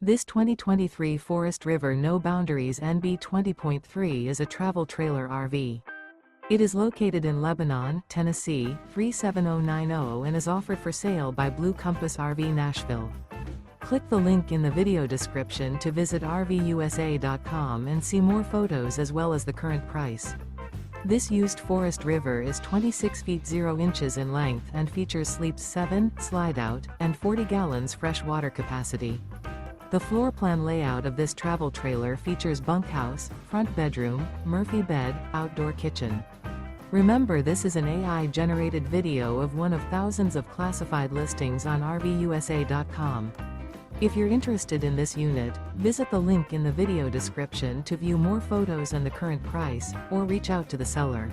This 2023 Forest River No Boundaries NB 20.3 is a travel trailer RV. It is located in Lebanon, Tennessee, 37090 and is offered for sale by Blue Compass RV Nashville. Click the link in the video description to visit RVUSA.com and see more photos as well as the current price. This used Forest River is 26 feet 0 inches in length and features sleeps 7, Slideout, and 40 gallons fresh water capacity. The floor plan layout of this travel trailer features bunkhouse, front bedroom, Murphy bed, outdoor kitchen. Remember, this is an AI-generated video of one of thousands of classified listings on RVUSA.com. If you're interested in this unit, visit the link in the video description to view more photos and the current price, or reach out to the seller.